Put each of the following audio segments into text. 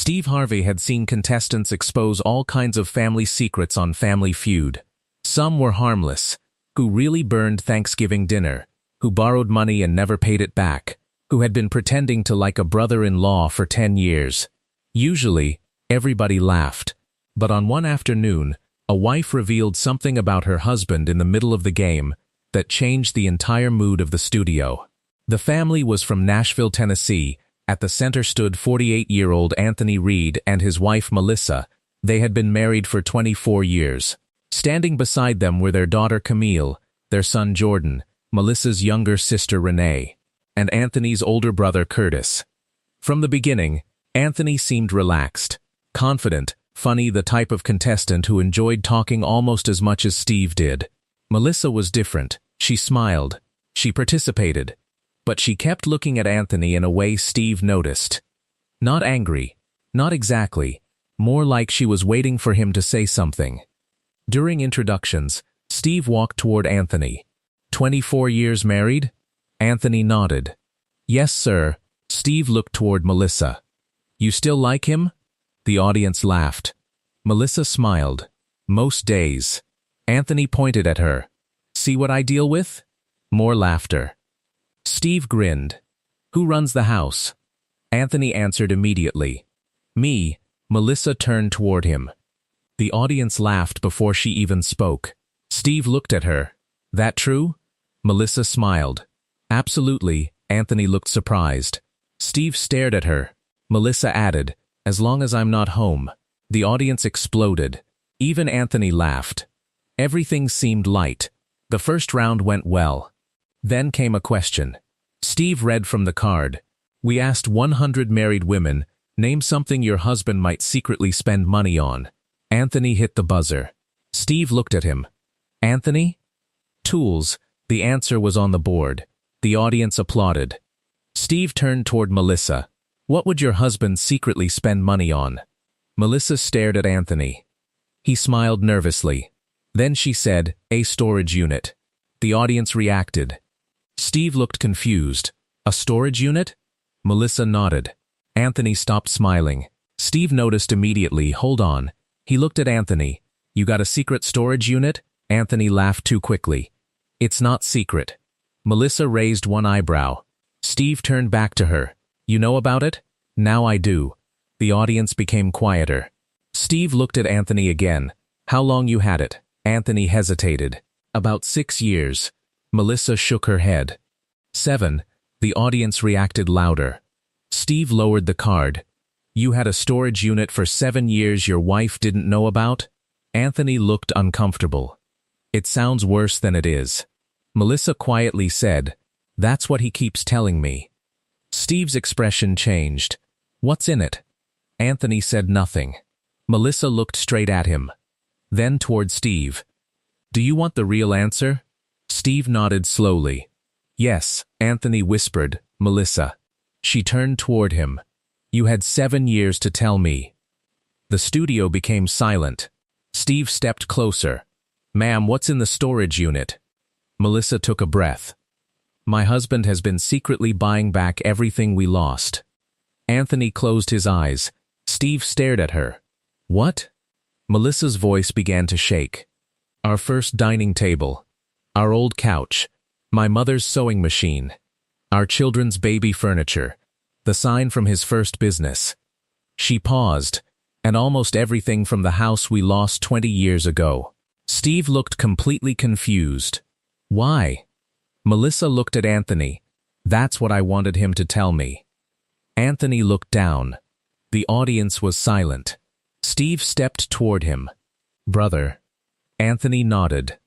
Steve Harvey had seen contestants expose all kinds of family secrets on Family Feud. Some were harmless, who really burned Thanksgiving dinner, who borrowed money and never paid it back, who had been pretending to like a brother-in-law for 10 years. Usually, everybody laughed. But on one afternoon, a wife revealed something about her husband in the middle of the game that changed the entire mood of the studio. The family was from Nashville, Tennessee. At the center stood 48-year-old Anthony Reed and his wife Melissa. They had been married for 24 years. Standing beside them were their daughter Camille, their son Jordan, Melissa's younger sister Renee, and Anthony's older brother Curtis. From the beginning, Anthony seemed relaxed, confident, funny, the type of contestant who enjoyed talking almost as much as Steve did. Melissa was different. She smiled. She participated. But she kept looking at Anthony in a way Steve noticed. Not angry. Not exactly. More like she was waiting for him to say something. During introductions, Steve walked toward Anthony. 24 years married? Anthony nodded. Yes, sir. Steve looked toward Melissa. You still like him? The audience laughed. Melissa smiled. Most days. Anthony pointed at her. See what I deal with? More laughter. Steve grinned. Who runs the house? Anthony answered immediately. Me. Melissa turned toward him. The audience laughed before she even spoke. Steve looked at her. That true? Melissa smiled. Absolutely. Anthony looked surprised. Steve stared at her. Melissa added, as long as I'm not home. The audience exploded. Even Anthony laughed. Everything seemed light. The first round went well. Then came a question. Steve read from the card. We asked 100 married women, name something your husband might secretly spend money on. Anthony hit the buzzer. Steve looked at him. Anthony? Tools. The answer was on the board. The audience applauded. Steve turned toward Melissa. What would your husband secretly spend money on? Melissa stared at Anthony. He smiled nervously. Then she said, a storage unit. The audience reacted. Steve looked confused. A storage unit? Melissa nodded. Anthony stopped smiling. Steve noticed immediately. Hold on. He looked at Anthony. You got a secret storage unit? Anthony laughed too quickly. It's not secret. Melissa raised one eyebrow. Steve turned back to her. You know about it? Now I do. The audience became quieter. Steve looked at Anthony again. How long you had it? Anthony hesitated. About 6 years. Melissa shook her head. 7. The audience reacted louder. Steve lowered the card. You had a storage unit for 7 years your wife didn't know about? Anthony looked uncomfortable. It sounds worse than it is. Melissa quietly said, that's what he keeps telling me. Steve's expression changed. What's in it? Anthony said nothing. Melissa looked straight at him. Then toward Steve. Do you want the real answer? Steve nodded slowly. Yes, Anthony whispered, Melissa. She turned toward him. You had 7 years to tell me. The studio became silent. Steve stepped closer. Ma'am, what's in the storage unit? Melissa took a breath. My husband has been secretly buying back everything we lost. Anthony closed his eyes. Steve stared at her. What? Melissa's voice began to shake. Our first dining table. Our old couch. My mother's sewing machine. Our children's baby furniture. The sign from his first business. She paused. And almost everything from the house we lost 20 years ago. Steve looked completely confused. Why? Melissa looked at Anthony. That's what I wanted him to tell me. Anthony looked down. The audience was silent. Steve stepped toward him. Brother. Anthony nodded.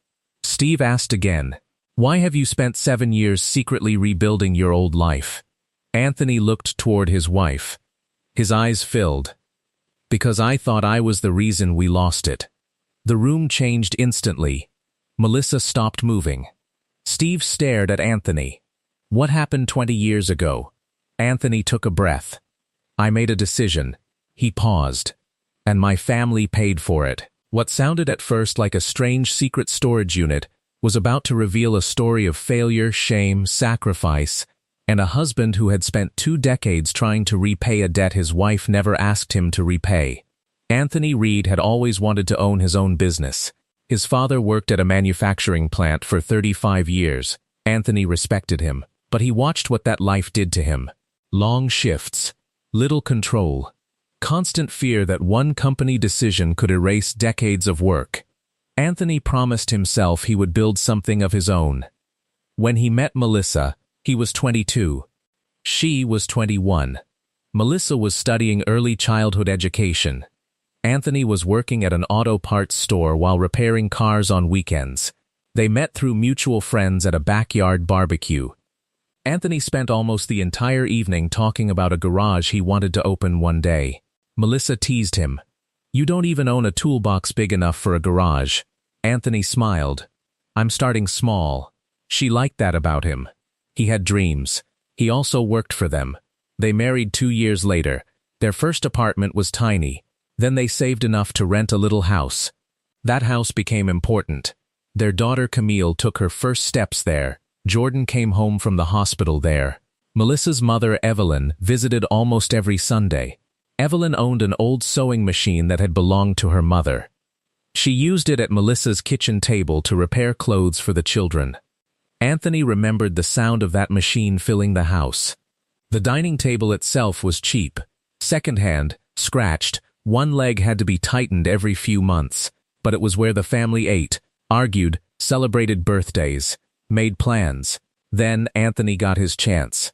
Steve asked again, why have you spent 7 years secretly rebuilding your old life? Anthony looked toward his wife. His eyes filled. Because I thought I was the reason we lost it. The room changed instantly. Melissa stopped moving. Steve stared at Anthony. What happened 20 years ago? Anthony took a breath. I made a decision. He paused. And my family paid for it. What sounded at first like a strange secret storage unit was about to reveal a story of failure, shame, sacrifice, and a husband who had spent 2 decades trying to repay a debt his wife never asked him to repay. Anthony Reed had always wanted to own his own business. His father worked at a manufacturing plant for 35 years. Anthony respected him, but he watched what that life did to him. Long shifts, little control, constant fear that one company decision could erase decades of work. Anthony promised himself he would build something of his own. When he met Melissa, he was 22. She was 21. Melissa was studying early childhood education. Anthony was working at an auto parts store while repairing cars on weekends. They met through mutual friends at a backyard barbecue. Anthony spent almost the entire evening talking about a garage he wanted to open one day. Melissa teased him. "You don't even own a toolbox big enough for a garage." Anthony smiled. "I'm starting small." She liked that about him. He had dreams. He also worked for them. They married 2 years later. Their first apartment was tiny. Then they saved enough to rent a little house. That house became important. Their daughter Camille took her first steps there. Jordan came home from the hospital there. Melissa's mother, Evelyn, visited almost every Sunday. Evelyn owned an old sewing machine that had belonged to her mother. She used it at Melissa's kitchen table to repair clothes for the children. Anthony remembered the sound of that machine filling the house. The dining table itself was cheap, second-hand, scratched. One leg had to be tightened every few months, but it was where the family ate, argued, celebrated birthdays, made plans. Then Anthony got his chance.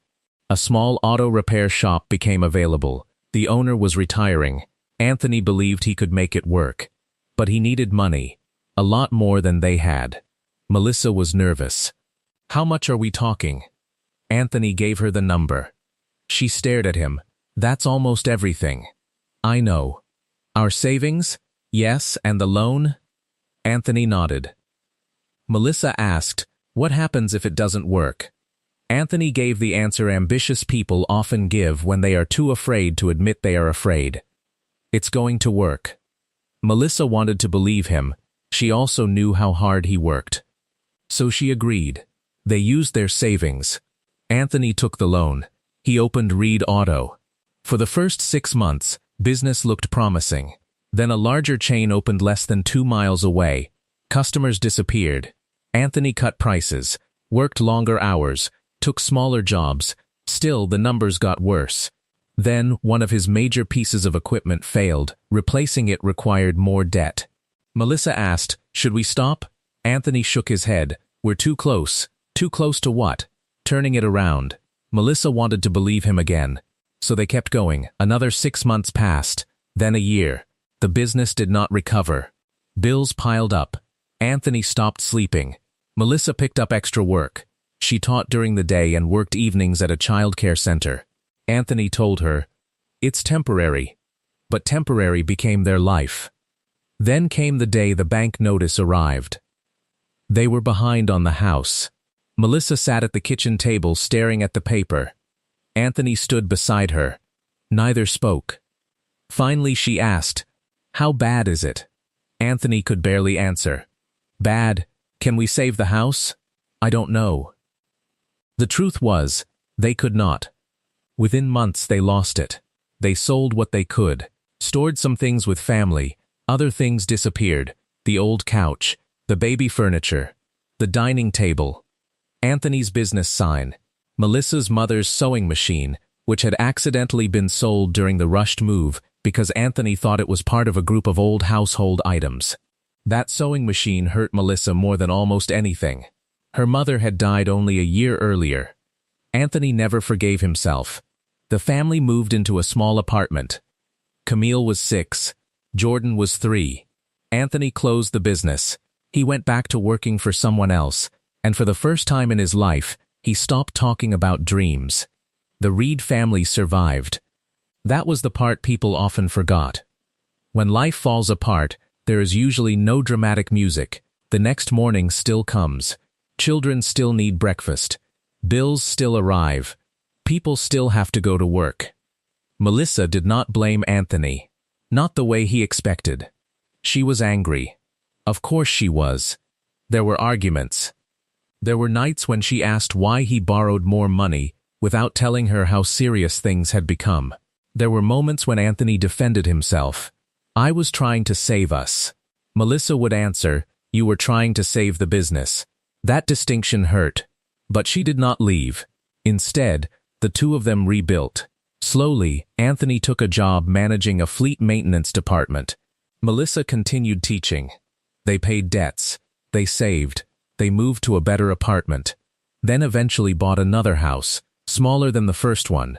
A small auto repair shop became available. The owner was retiring. Anthony believed he could make it work. But he needed money, a lot more than they had. Melissa was nervous. "How much are we talking?" Anthony gave her the number. She stared at him. "That's almost everything." "I know." "Our savings?" "Yes, and the loan?" Anthony nodded. Melissa asked, "What happens if it doesn't work?" Anthony gave the answer ambitious people often give when they are too afraid to admit they are afraid. "It's going to work." Melissa wanted to believe him. She also knew how hard he worked. So she agreed. They used their savings. Anthony took the loan. He opened Reed Auto. For the first 6 months, business looked promising. Then a larger chain opened less than 2 miles away. Customers disappeared. Anthony cut prices, worked longer hours, took smaller jobs. Still, the numbers got worse. Then, one of his major pieces of equipment failed. Replacing it required more debt. Melissa asked, "Should we stop?" Anthony shook his head. "We're too close." "Too close to what?" "Turning it around." Melissa wanted to believe him again. So they kept going. Another 6 months passed, then a year. The business did not recover. Bills piled up. Anthony stopped sleeping. Melissa picked up extra work. She taught during the day and worked evenings at a childcare center. Anthony told her, "It's temporary." But temporary became their life. Then came the day the bank notice arrived. They were behind on the house. Melissa sat at the kitchen table staring at the paper. Anthony stood beside her. Neither spoke. Finally she asked, "How bad is it?" Anthony could barely answer. "Bad. Can we save the house?" "I don't know." The truth was, they could not. Within months they lost it. They sold what they could, stored some things with family, other things disappeared, the old couch, the baby furniture, the dining table, Anthony's business sign, Melissa's mother's sewing machine, which had accidentally been sold during the rushed move because Anthony thought it was part of a group of old household items. That sewing machine hurt Melissa more than almost anything. Her mother had died only a year earlier. Anthony never forgave himself. The family moved into a small apartment. Camille was 6. Jordan was 3. Anthony closed the business. He went back to working for someone else, and for the first time in his life, he stopped talking about dreams. The Reed family survived. That was the part people often forgot. When life falls apart, there is usually no dramatic music. The next morning still comes. Children still need breakfast. Bills still arrive. People still have to go to work. Melissa did not blame Anthony. Not the way he expected. She was angry. Of course she was. There were arguments. There were nights when she asked why he borrowed more money, without telling her how serious things had become. There were moments when Anthony defended himself. "I was trying to save us." Melissa would answer, "You were trying to save the business." That distinction hurt. But she did not leave. Instead, the two of them rebuilt. Slowly, Anthony took a job managing a fleet maintenance department. Melissa continued teaching. They paid debts. They saved. They moved to a better apartment. Then eventually bought another house, smaller than the first one,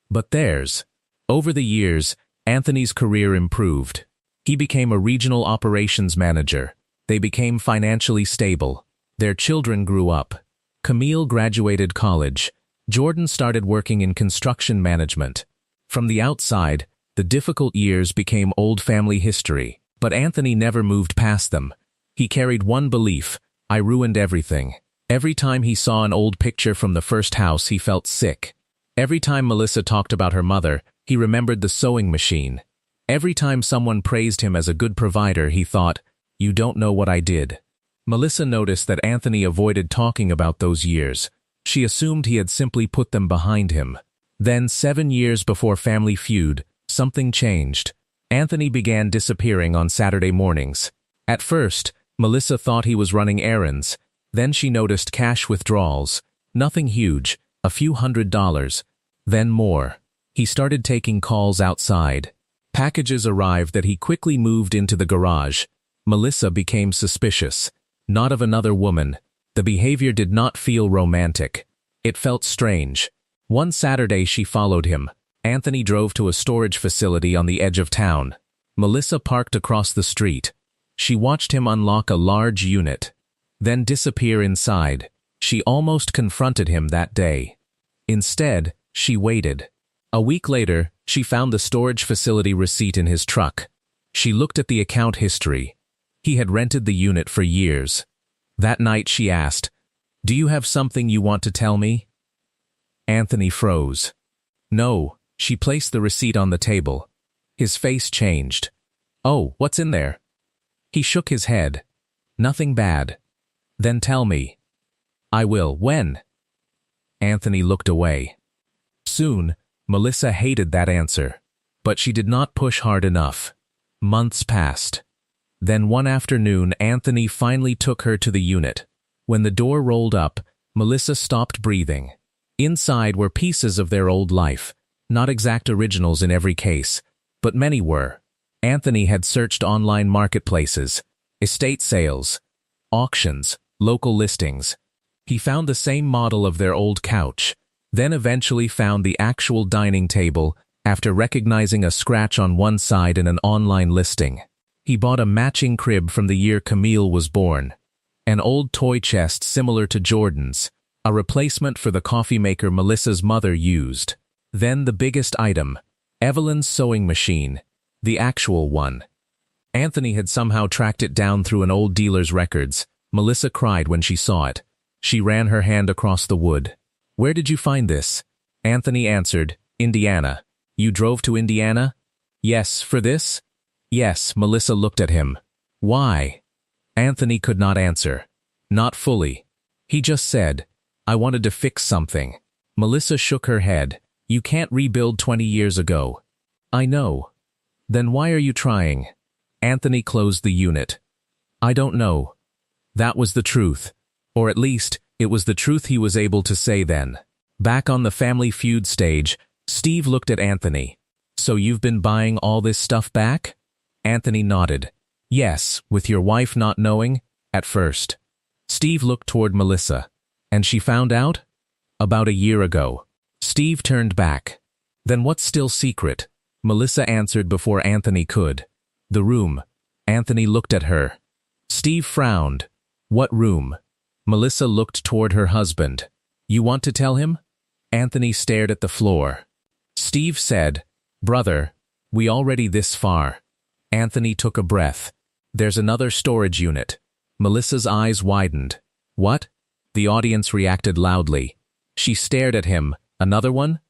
but theirs. Over the years, Anthony's career improved. He became a regional operations manager. They became financially stable. Their children grew up. Camille graduated college. Jordan started working in construction management. From the outside, the difficult years became old family history, but Anthony never moved past them. He carried one belief: I ruined everything. Every time he saw an old picture from the first house, he felt sick. Every time Melissa talked about her mother, he remembered the sewing machine. Every time someone praised him as a good provider, he thought, "You don't know what I did." Melissa noticed that Anthony avoided talking about those years. She assumed he had simply put them behind him. Then, 7 years before Family Feud, something changed. Anthony began disappearing on Saturday mornings. At first, Melissa thought he was running errands. Then she noticed cash withdrawals. Nothing huge, a few $100s. Then more. He started taking calls outside. Packages arrived that he quickly moved into the garage. Melissa became suspicious. Not of another woman. The behavior did not feel romantic. It felt strange. One Saturday she followed him. Anthony drove to a storage facility on the edge of town. Melissa parked across the street. She watched him unlock a large unit, then disappear inside. She almost confronted him that day. Instead, she waited. A week later, she found the storage facility receipt in his truck. She looked at the account history. He had rented the unit for years. That night she asked, "Do you have something you want to tell me?" Anthony froze. "No." She placed the receipt on the table. His face changed. "Oh, what's in there?" He shook his head. "Nothing bad." "Then tell me." "I will. When?" Anthony looked away. Soon, Melissa hated that answer. But she did not push hard enough. Months passed. Then one afternoon, Anthony finally took her to the unit. When the door rolled up, Melissa stopped breathing. Inside were pieces of their old life. Not exact originals in every case, but many were. Anthony had searched online marketplaces, estate sales, auctions, local listings. He found the same model of their old couch, then eventually found the actual dining table after recognizing a scratch on one side in an online listing. He bought a matching crib from the year Camille was born, an old toy chest similar to Jordan's, a replacement for the coffee maker Melissa's mother used. Then the biggest item, Evelyn's sewing machine, the actual one. Anthony had somehow tracked it down through an old dealer's records. Melissa cried when she saw it. She ran her hand across the wood. "Where did you find this?" Anthony answered, "Indiana." "You drove to Indiana?" "Yes, for this?" "Yes." Melissa looked at him. "Why?" Anthony could not answer. Not fully. He just said, "I wanted to fix something." Melissa shook her head. "You can't rebuild 20 years ago." "I know." "Then why are you trying?" Anthony closed the unit. "I don't know." That was the truth. Or at least, it was the truth he was able to say then. Back on the Family Feud stage, Steve looked at Anthony. "So you've been buying all this stuff back?" Anthony nodded. "Yes, with your wife not knowing, at first." Steve looked toward Melissa. "And she found out?" "About a year ago." Steve turned back. "Then what's still secret?" Melissa answered before Anthony could. "The room." Anthony looked at her. Steve frowned. "What room?" Melissa looked toward her husband. "You want to tell him?" Anthony stared at the floor. Steve said, "Brother, we already this far." Anthony took a breath. "There's another storage unit." Melissa's eyes widened. "What?" The audience reacted loudly. She stared at him. "Another one?"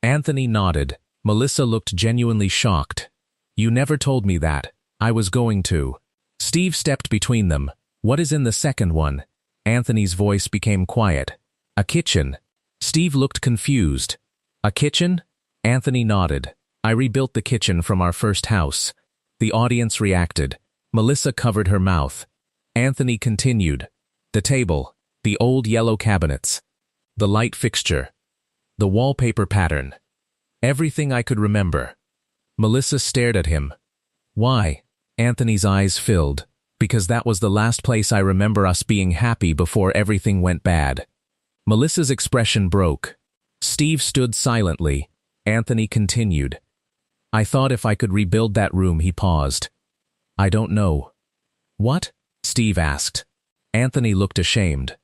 Anthony nodded. Melissa looked genuinely shocked. "You never told me that. I was going to." Steve stepped between them. "What is in the second one?" Anthony's voice became quiet. "A kitchen." Steve looked confused. A kitchen? Anthony nodded. I rebuilt the kitchen from our first house. The audience reacted. Melissa covered her mouth. Anthony continued. The table, the old yellow cabinets, the light fixture, the wallpaper pattern. Everything I could remember. Melissa stared at him. Why? Anthony's eyes filled. Because that was the last place I remember us being happy before everything went bad. Melissa's expression broke. Steve stood silently. Anthony continued. I thought if I could rebuild that room. He paused. I don't know. What? Steve asked. Anthony looked ashamed.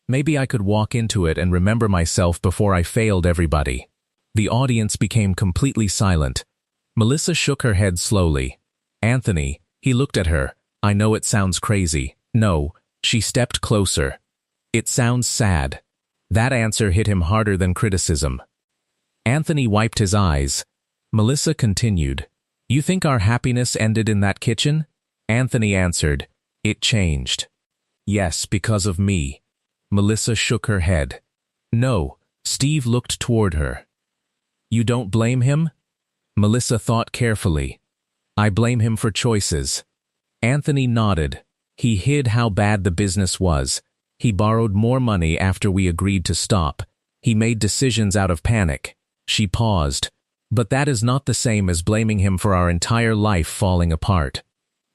Maybe I could walk into it and remember myself before I failed everybody. The audience became completely silent. Melissa shook her head slowly. Anthony, he looked at her. I know it sounds crazy. No, she stepped closer. It sounds sad. That answer hit him harder than criticism. Anthony wiped his eyes. Melissa continued. You think our happiness ended in that kitchen? Anthony answered. It changed. Yes, because of me. Melissa shook her head. No. Steve looked toward her. You don't blame him? Melissa thought carefully. I blame him for choices. Anthony nodded. He hid how bad the business was. He borrowed more money after we agreed to stop. He made decisions out of panic. She paused. But that is not the same as blaming him for our entire life falling apart.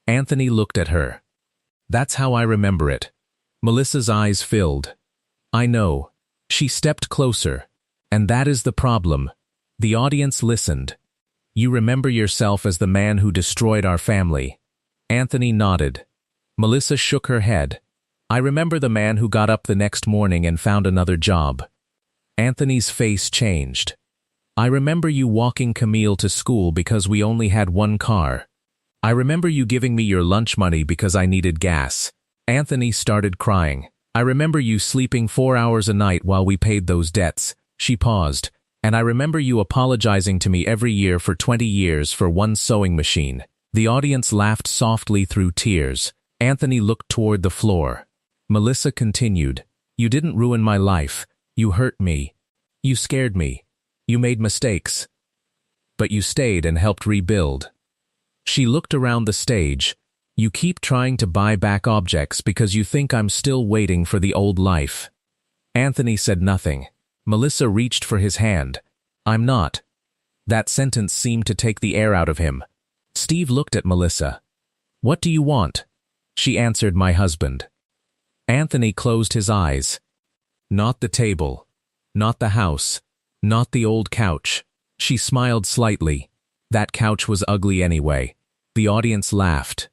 Anthony looked at her. That's how I remember it. Melissa's eyes filled. I know. She stepped closer. And that is the problem. The audience listened. You remember yourself as the man who destroyed our family. Anthony nodded. Melissa shook her head. I remember the man who got up the next morning and found another job. Anthony's face changed. I remember you walking Camille to school because we only had one car. I remember you giving me your lunch money because I needed gas. Anthony started crying. I remember you sleeping 4 hours a night while we paid those debts. She paused. And I remember you apologizing to me every year for 20 years for one sewing machine. The audience laughed softly through tears. Anthony looked toward the floor. Melissa continued. You didn't ruin my life. You hurt me. You scared me. You made mistakes. But you stayed and helped rebuild. She looked around the stage. You keep trying to buy back objects because you think I'm still waiting for the old life. Anthony said nothing. Melissa reached for his hand. I'm not. That sentence seemed to take the air out of him. Steve looked at Melissa. What do you want? She answered, my husband. Anthony closed his eyes. Not the table. Not the house. Not the old couch. She smiled slightly. That couch was ugly anyway. The audience laughed.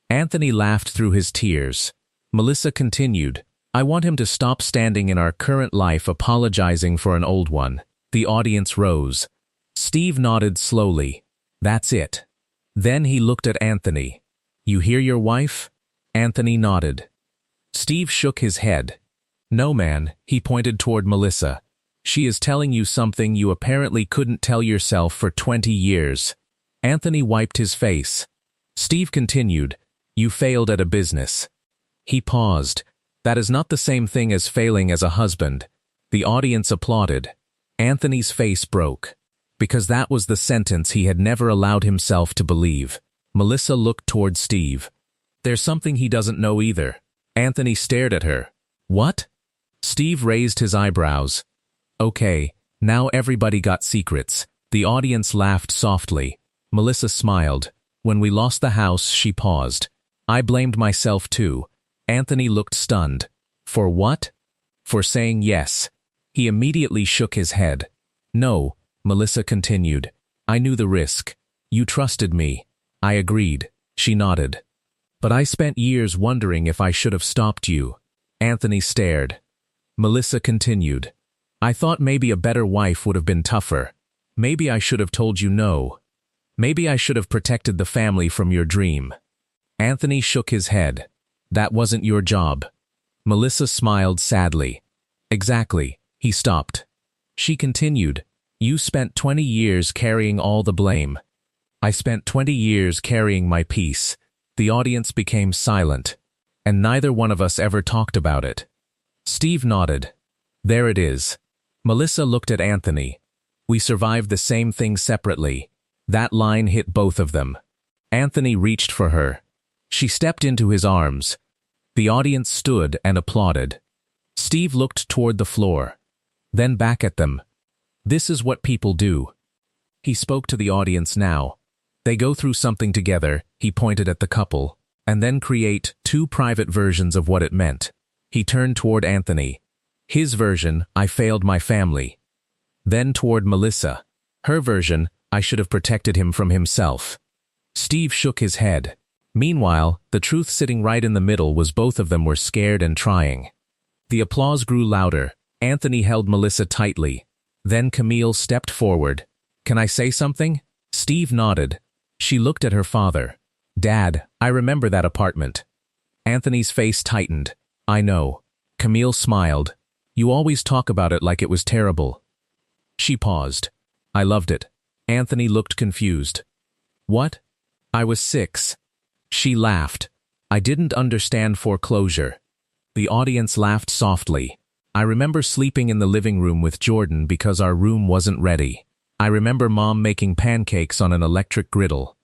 Anthony laughed through his tears. Melissa continued. I want him to stop standing in our current life apologizing for an old one. The audience rose. Steve nodded slowly. That's it. Then he looked at Anthony. You hear your wife? Anthony nodded. Steve shook his head. No, man, he pointed toward Melissa. She is telling you something you apparently couldn't tell yourself for 20 years. Anthony wiped his face. Steve continued. You failed at a business. He paused. That is not the same thing as failing as a husband. The audience applauded. Anthony's face broke. Because that was the sentence he had never allowed himself to believe. Melissa looked toward Steve. There's something he doesn't know either. Anthony stared at her. What? Steve raised his eyebrows. Okay, now everybody got secrets. The audience laughed softly. Melissa smiled. When we lost the house, she paused. I blamed myself too. Anthony looked stunned. For what? For saying yes. He immediately shook his head. No, Melissa continued. I knew the risk. You trusted me. I agreed. She nodded. But I spent years wondering if I should have stopped you. Anthony stared. Melissa continued. I thought maybe a better wife would have been tougher. Maybe I should have told you no. Maybe I should have protected the family from your dream. Anthony shook his head. That wasn't your job. Melissa smiled sadly. Exactly. He stopped. She continued. You spent 20 years carrying all the blame. I spent 20 years carrying my peace. The audience became silent, and neither one of us ever talked about it. Steve nodded. There it is. Melissa looked at Anthony. We survived the same thing separately. That line hit both of them. Anthony reached for her. She stepped into his arms. The audience stood and applauded. Steve looked toward the floor, then back at them. This is what people do. He spoke to the audience now. They go through something together, he pointed at the couple, and then create two private versions of what it meant. He turned toward Anthony. His version, I failed my family. Then toward Melissa. Her version, I should have protected him from himself. Steve shook his head. Meanwhile, the truth sitting right in the middle was both of them were scared and trying. The applause grew louder. Anthony held Melissa tightly. Then Camille stepped forward. Can I say something? Steve nodded. She looked at her father. Dad, I remember that apartment. Anthony's face tightened. I know. Camille smiled. You always talk about it like it was terrible. She paused. I loved it. Anthony looked confused. What? I was 6. She laughed. I didn't understand foreclosure. The audience laughed softly. I remember sleeping in the living room with Jordan because our room wasn't ready. I remember Mom making pancakes on an electric griddle.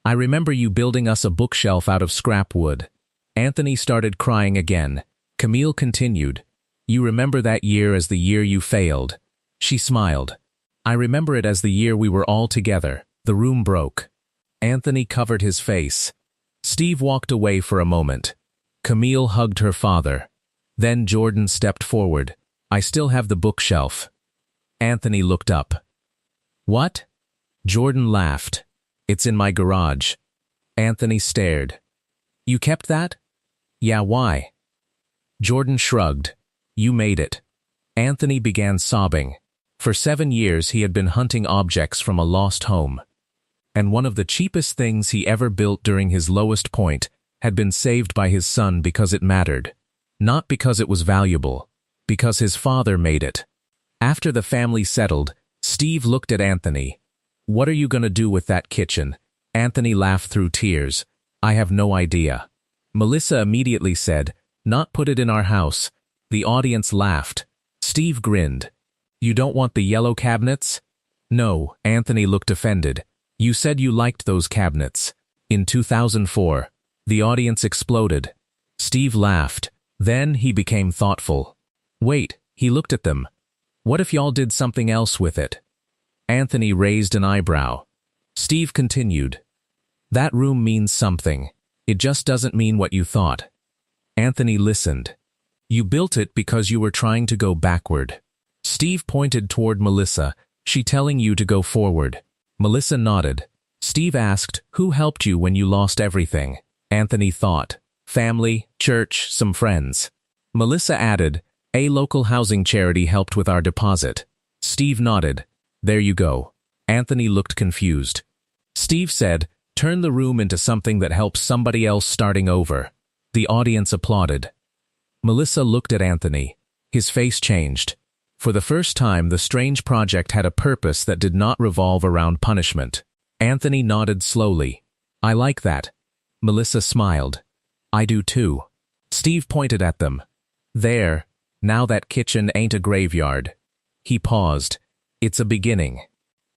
I remember you building us a bookshelf out of scrap wood. Anthony started crying again. Camille continued. You remember that year as the year you failed. She smiled. I remember it as the year we were all together. The room broke. Anthony covered his face. Steve walked away for a moment. Camille hugged her father. Then Jordan stepped forward. I still have the bookshelf. Anthony looked up. What? Jordan laughed. It's in my garage. Anthony stared. You kept that? Yeah, why? Jordan shrugged. You made it. Anthony began sobbing. For 7 years he had been hunting objects from a lost home. And one of the cheapest things he ever built during his lowest point had been saved by his son because it mattered. Not because it was valuable, because his father made it. After the family settled, Steve looked at Anthony. What are you going to do with that kitchen? Anthony laughed through tears. I have no idea. Melissa immediately said, not put it in our house. The audience laughed. Steve grinned. You don't want the yellow cabinets? No, Anthony looked offended. You said you liked those cabinets. In 2004. The audience exploded. Steve laughed. Then he became thoughtful. Wait, he looked at them. What if y'all did something else with it? Anthony raised an eyebrow. Steve continued. That room means something. It just doesn't mean what you thought. Anthony listened. You built it because you were trying to go backward. Steve pointed toward Melissa. She telling you to go forward. Melissa nodded. Steve asked, who helped you when you lost everything? Anthony thought. Family, church, some friends. Melissa added, a local housing charity helped with our deposit. Steve nodded. There you go. Anthony looked confused. Steve said, turn the room into something that helps somebody else starting over. The audience applauded. Melissa looked at Anthony. His face changed. For the first time, the strange project had a purpose that did not revolve around punishment. Anthony nodded slowly. I like that. Melissa smiled. I do too. Steve pointed at them. There, now that kitchen ain't a graveyard. He paused. It's a beginning.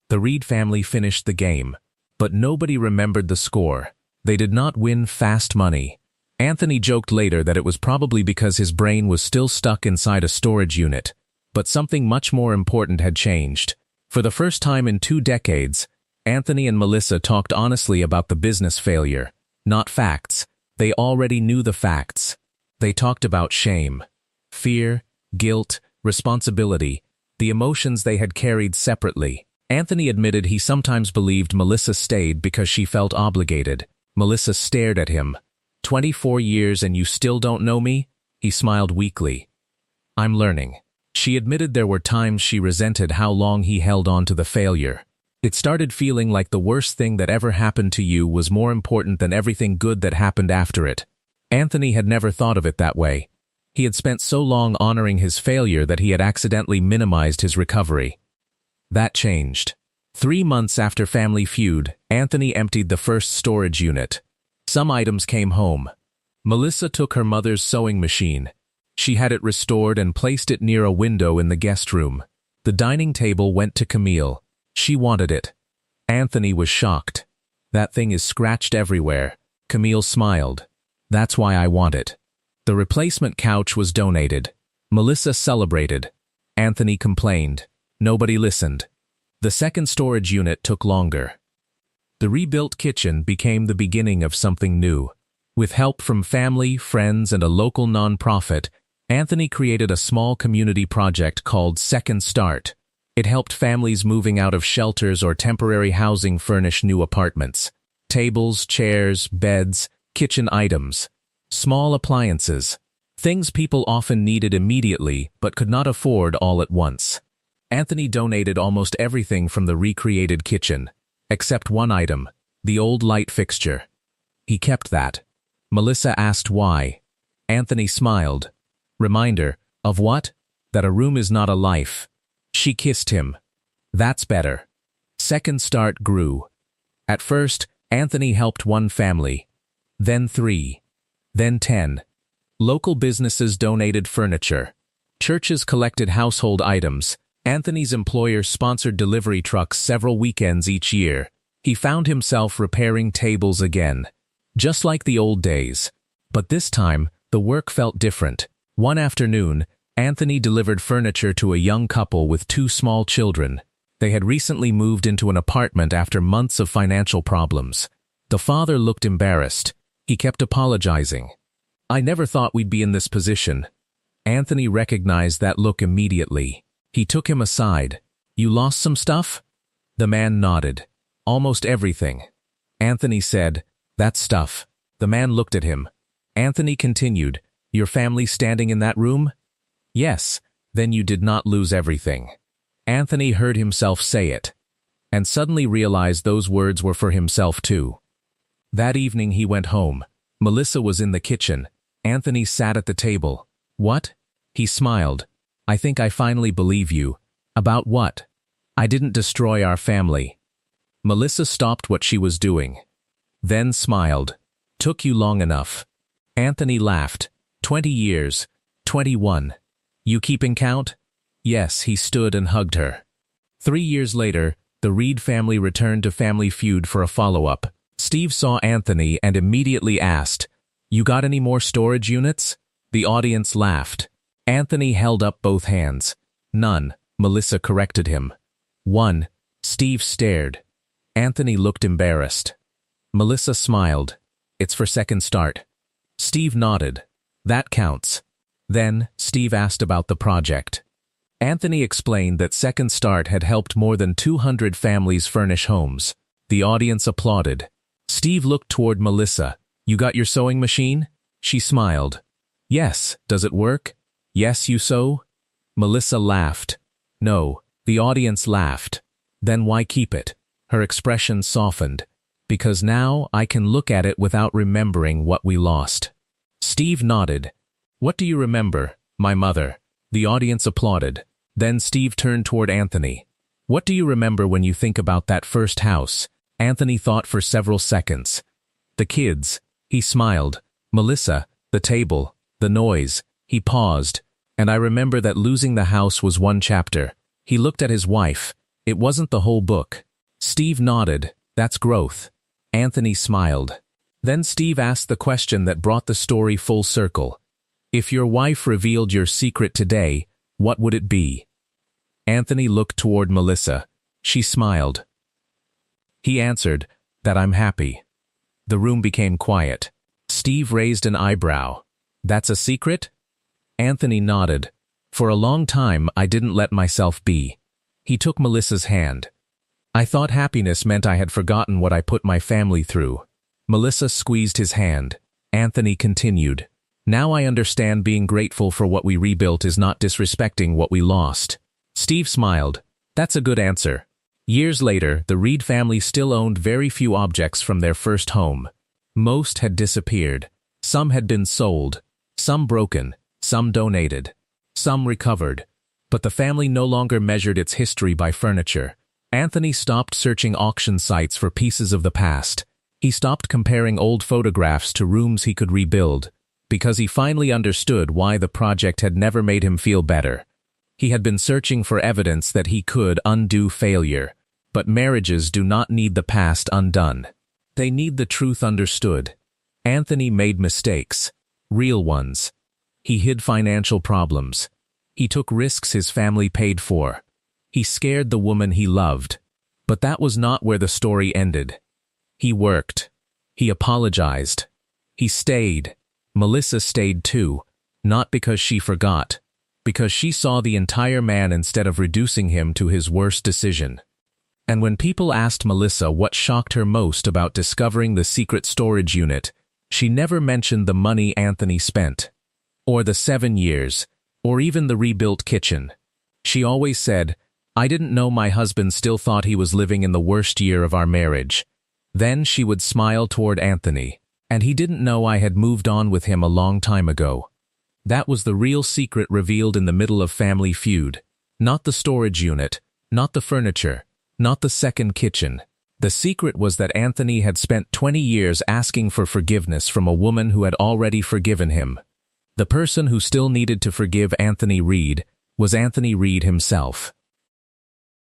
The Reed family finished the game. But nobody remembered the score. They did not win fast money. Anthony joked later that it was probably because his brain was still stuck inside a storage unit. But something much more important had changed. For the first time in 2 decades, Anthony and Melissa talked honestly about the business failure. Not facts. They already knew the facts. They talked about shame, fear, guilt, responsibility, the emotions they had carried separately. Anthony admitted he sometimes believed Melissa stayed because she felt obligated. Melissa stared at him. 24 years and you still don't know me? He smiled weakly. I'm learning. She admitted there were times she resented how long he held on to the failure. It started feeling like the worst thing that ever happened to you was more important than everything good that happened after it. Anthony had never thought of it that way. He had spent so long honoring his failure that he had accidentally minimized his recovery. That changed. 3 months after Family Feud, Anthony emptied the first storage unit. Some items came home. Melissa took her mother's sewing machine. She had it restored and placed it near a window in the guest room. The dining table went to Camille. She wanted it. Anthony was shocked. That thing is scratched everywhere. Camille smiled. That's why I want it. The replacement couch was donated. Melissa celebrated. Anthony complained. Nobody listened. The second storage unit took longer. The rebuilt kitchen became the beginning of something new. With help from family, friends, and a local nonprofit, Anthony created a small community project called Second Start. It helped families moving out of shelters or temporary housing furnish new apartments. Tables, chairs, beds, kitchen items, small appliances, things people often needed immediately but could not afford all at once. Anthony donated almost everything from the recreated kitchen, except one item, the old light fixture. He kept that. Melissa asked why. Anthony smiled. Reminder, of what? That a room is not a life. She kissed him. That's better. Second Start grew. At first, Anthony helped one family, then 3, then 10. Local businesses donated furniture. Churches collected household items. Anthony's employer sponsored delivery trucks several weekends each year. He found himself repairing tables again, just like the old days. But this time, the work felt different. One afternoon, Anthony delivered furniture to a young couple with 2 small children. They had recently moved into an apartment after months of financial problems. The father looked embarrassed. He kept apologizing. I never thought we'd be in this position. Anthony recognized that look immediately. He took him aside. You lost some stuff? The man nodded. Almost everything. Anthony said, that stuff. The man looked at him. Anthony continued, your family standing in that room? Yes, then you did not lose everything. Anthony heard himself say it, and suddenly realized those words were for himself too. That evening he went home. Melissa was in the kitchen. Anthony sat at the table. What? He smiled. I think I finally believe you. About what? I didn't destroy our family. Melissa stopped what she was doing. Then smiled. Took you long enough. Anthony laughed. 20 years. 21. You keeping count? Yes, he stood and hugged her. 3 years later, the Reed family returned to Family Feud for a follow-up. Steve saw Anthony and immediately asked, you got any more storage units? The audience laughed. Anthony held up both hands. None, Melissa corrected him. 1. Steve stared. Anthony looked embarrassed. Melissa smiled. It's for Second Start. Steve nodded. That counts. Then, Steve asked about the project. Anthony explained that Second Start had helped more than 200 families furnish homes. The audience applauded. Steve looked toward Melissa. You got your sewing machine? She smiled. Yes, does it work? Yes, you sew? Melissa laughed. No, the audience laughed. Then why keep it? Her expression softened. Because now I can look at it without remembering what we lost. Steve nodded. What do you remember? My mother. The audience applauded. Then Steve turned toward Anthony. What do you remember when you think about that first house? Anthony thought for several seconds. The kids. He smiled. Melissa, the table, the noise. He paused. And I remember that losing the house was one chapter. He looked at his wife. It wasn't the whole book. Steve nodded. That's growth. Anthony smiled. Then Steve asked the question that brought the story full circle. If your wife revealed your secret today, what would it be? Anthony looked toward Melissa. She smiled. He answered, that I'm happy. The room became quiet. Steve raised an eyebrow. That's a secret? Anthony nodded. For a long time, I didn't let myself be. He took Melissa's hand. I thought happiness meant I had forgotten what I put my family through. Melissa squeezed his hand. Anthony continued. Now I understand being grateful for what we rebuilt is not disrespecting what we lost. Steve smiled. That's a good answer. Years later, the Reed family still owned very few objects from their first home. Most had disappeared. Some had been sold. Some broken. Some donated. Some recovered. But the family no longer measured its history by furniture. Anthony stopped searching auction sites for pieces of the past. He stopped comparing old photographs to rooms he could rebuild, because he finally understood why the project had never made him feel better. He had been searching for evidence that he could undo failure. But marriages do not need the past undone. They need the truth understood. Anthony made mistakes, real ones. He hid financial problems. He took risks his family paid for. He scared the woman he loved. But that was not where the story ended. He worked. He apologized. He stayed. Melissa stayed too, not because she forgot, because she saw the entire man instead of reducing him to his worst decision. And when people asked Melissa what shocked her most about discovering the secret storage unit, she never mentioned the money Anthony spent, or the 7 years, or even the rebuilt kitchen. She always said, "I didn't know my husband still thought he was living in the worst year of our marriage." Then she would smile toward Anthony, "And he didn't know I had moved on with him a long time ago." That was the real secret revealed in the middle of Family Feud. Not the storage unit, not the furniture, not the second kitchen. The secret was that Anthony had spent 20 years asking for forgiveness from a woman who had already forgiven him. The person who still needed to forgive Anthony Reed was Anthony Reed himself.